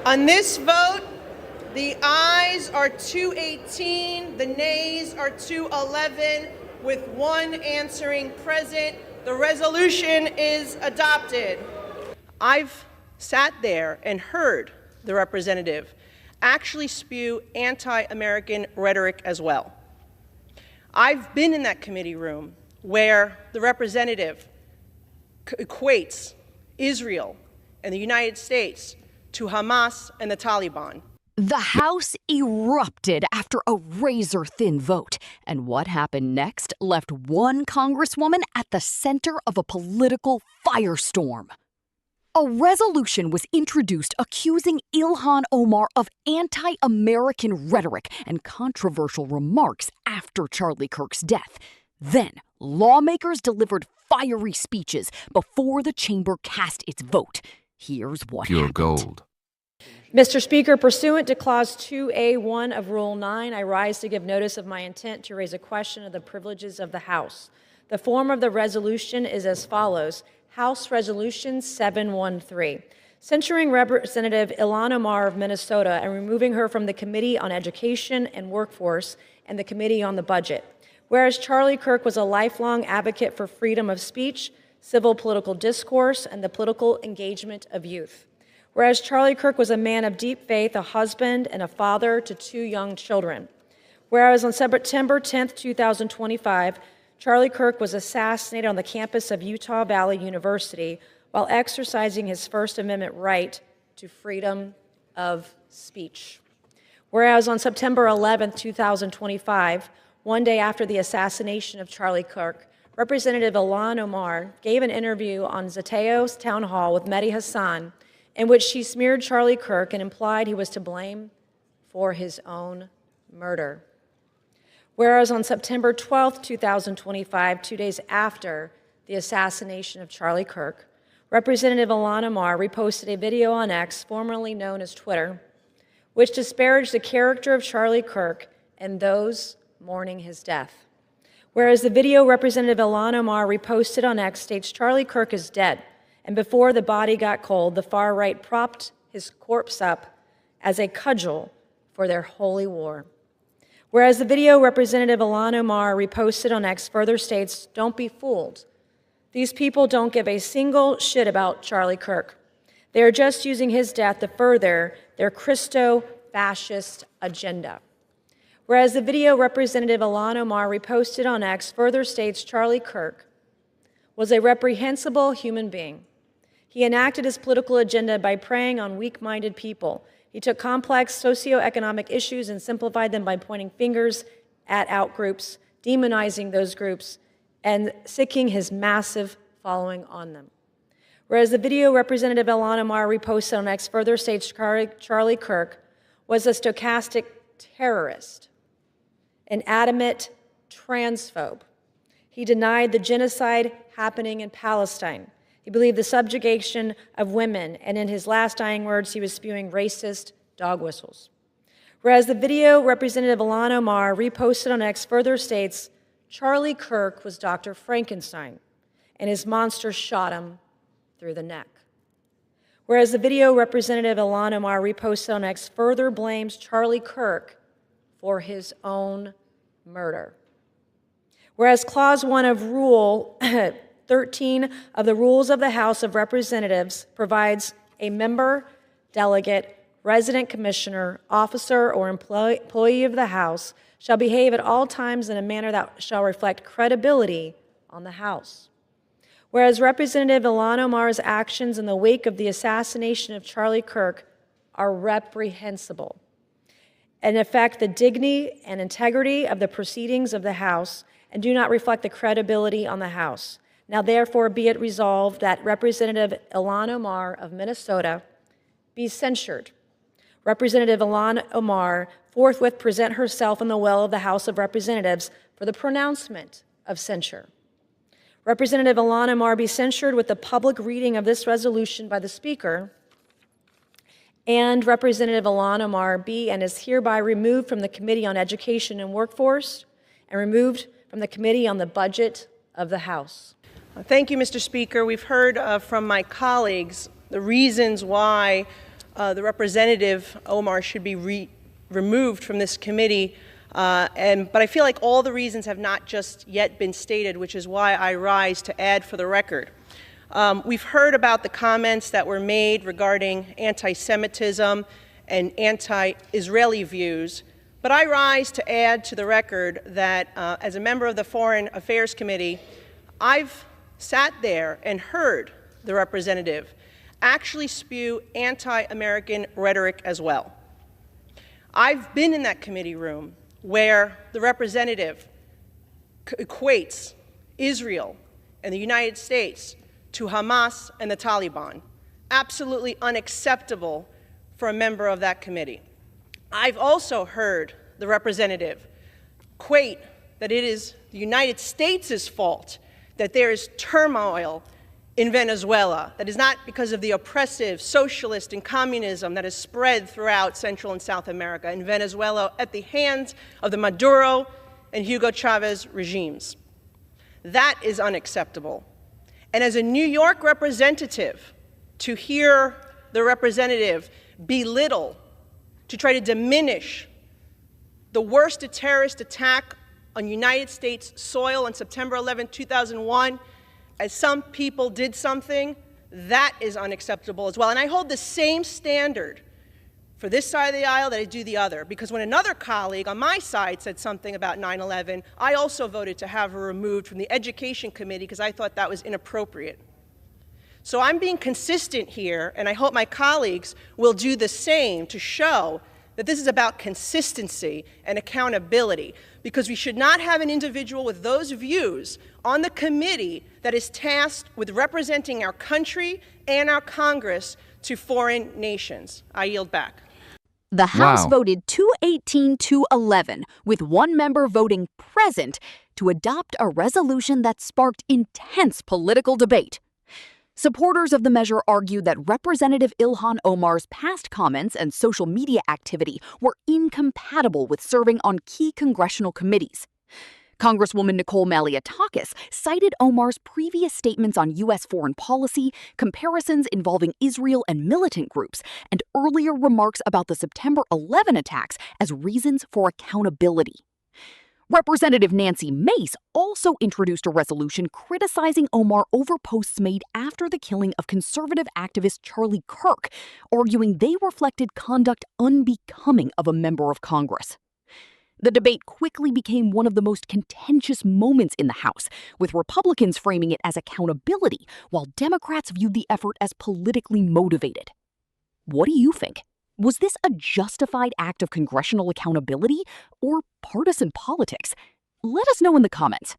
On this vote, the ayes are 218, the nays are 211, with one answering present. The resolution is adopted. I've sat there and heard the representative actually spew anti-American rhetoric as well. I've been in that committee room where the representative equates Israel and the United States to Hamas and the Taliban. The House erupted after a razor-thin vote. And what happened next left one Congresswoman at the center of a political firestorm. A resolution was introduced accusing Ilhan Omar of anti-American rhetoric and controversial remarks after Charlie Kirk's death. Then, lawmakers delivered fiery speeches before the chamber cast its vote. Here's what Pure happened. gold. Mr. Speaker, pursuant to Clause 2A1 of Rule 9, I rise to give notice of my intent to raise a question of the privileges of the House. The form of the resolution is as follows. House Resolution 713, censuring Representative Ilhan Omar of Minnesota and removing her from the Committee on Education and Workforce and the Committee on the Budget. Whereas Charlie Kirk was a lifelong advocate for freedom of speech, civil political discourse, and the political engagement of youth. Whereas Charlie Kirk was a man of deep faith, a husband, and a father to 2 young children. Whereas on September 10, 2025, Charlie Kirk was assassinated on the campus of Utah Valley University while exercising his First Amendment right to freedom of speech. Whereas on September 11, 2025, one day after the assassination of Charlie Kirk, Representative Ilhan Omar gave an interview on Zateo's town hall with Mehdi Hassan in which she smeared Charlie Kirk and implied he was to blame for his own murder. Whereas on September 12, 2025, 2 days after the assassination of Charlie Kirk, Representative Ilhan Omar reposted a video on X, formerly known as Twitter, which disparaged the character of Charlie Kirk and those mourning his death. Whereas the video Representative Ilhan Omar reposted on X states Charlie Kirk is dead, and before the body got cold, the far right propped his corpse up as a cudgel for their holy war. Whereas the video Representative Ilhan Omar reposted on X further states, don't be fooled. These people don't give a single shit about Charlie Kirk. They are just using his death to further their Christo-fascist agenda. Whereas the video Representative Ilhan Omar reposted on X further states Charlie Kirk was a reprehensible human being. He enacted his political agenda by preying on weak-minded people. He took complex socioeconomic issues and simplified them by pointing fingers at outgroups, demonizing those groups, and sicking his massive following on them. Whereas the video Representative Ilhan Omar reposted on X further states Charlie Kirk was a stochastic terrorist, an adamant transphobe. He denied the genocide happening in Palestine. He believed the subjugation of women, and in his last dying words, he was spewing racist dog whistles. Whereas the video Representative Ilhan Omar reposted on X further states, Charlie Kirk was Dr. Frankenstein, and his monster shot him through the neck. Whereas the video Representative Ilhan Omar reposted on X further blames Charlie Kirk for his own murder. Whereas Clause 1 of Rule 13 of the Rules of the House of Representatives provides a member, delegate, resident commissioner, officer, or employee of the House shall behave at all times in a manner that shall reflect credibility on the House. Whereas Representative Ilhan Omar's actions in the wake of the assassination of Charlie Kirk are reprehensible and affect the dignity and integrity of the proceedings of the House and do not reflect the credibility on the House. Now, therefore, be it resolved that Representative Ilhan Omar of Minnesota be censured. Representative Ilhan Omar forthwith present herself in the well of the House of Representatives for the pronouncement of censure. Representative Ilhan Omar be censured with the public reading of this resolution by the Speaker, and Representative Ilhan Omar be and is hereby removed from the Committee on Education and Workforce and removed from the Committee on the Budget of the House. Thank you, Mr. Speaker. We've heard from my colleagues the reasons why the Representative Omar should be removed from this committee, but I feel like all the reasons have not just yet been stated, which is why I rise to add for the record. We've heard about the comments that were made regarding anti-Semitism and anti-Israeli views, but I rise to add to the record that as a member of the Foreign Affairs Committee, I've sat there and heard the representative actually spew anti-American rhetoric as well. I've been in that committee room where the representative equates Israel and the United States to Hamas and the Taliban. Absolutely unacceptable for a member of that committee. I've also heard the representative equate that it is the United States' fault that there is turmoil in Venezuela. That is not because of the oppressive socialist and communism that has spread throughout Central and South America and Venezuela at the hands of the Maduro and Hugo Chavez regimes. That is unacceptable. And as a New York representative, to hear the representative belittle, to try to diminish the worst terrorist attack on United States soil on September 11, 2001, as some people did something, that is unacceptable as well. And I hold the same standard for this side of the aisle that I do the other, because when another colleague on my side said something about 9/11, I also voted to have her removed from the Education Committee because I thought that was inappropriate. So I'm being consistent here, and I hope my colleagues will do the same to show that this is about consistency and accountability, because we should not have an individual with those views on the committee that is tasked with representing our country and our Congress to foreign nations. I yield back. The House voted 218-11, with one member voting present, to adopt a resolution that sparked intense political debate. Supporters of the measure argued that Representative Ilhan Omar's past comments and social media activity were incompatible with serving on key congressional committees. Congresswoman Nicole Malliotakis cited Omar's previous statements on U.S. foreign policy, comparisons involving Israel and militant groups, and earlier remarks about the September 11 attacks as reasons for accountability. Representative Nancy Mace also introduced a resolution criticizing Omar over posts made after the killing of conservative activist Charlie Kirk, arguing they reflected conduct unbecoming of a member of Congress. The debate quickly became one of the most contentious moments in the House, with Republicans framing it as accountability, while Democrats viewed the effort as politically motivated. What do you think? Was this a justified act of congressional accountability or partisan politics? Let us know in the comments.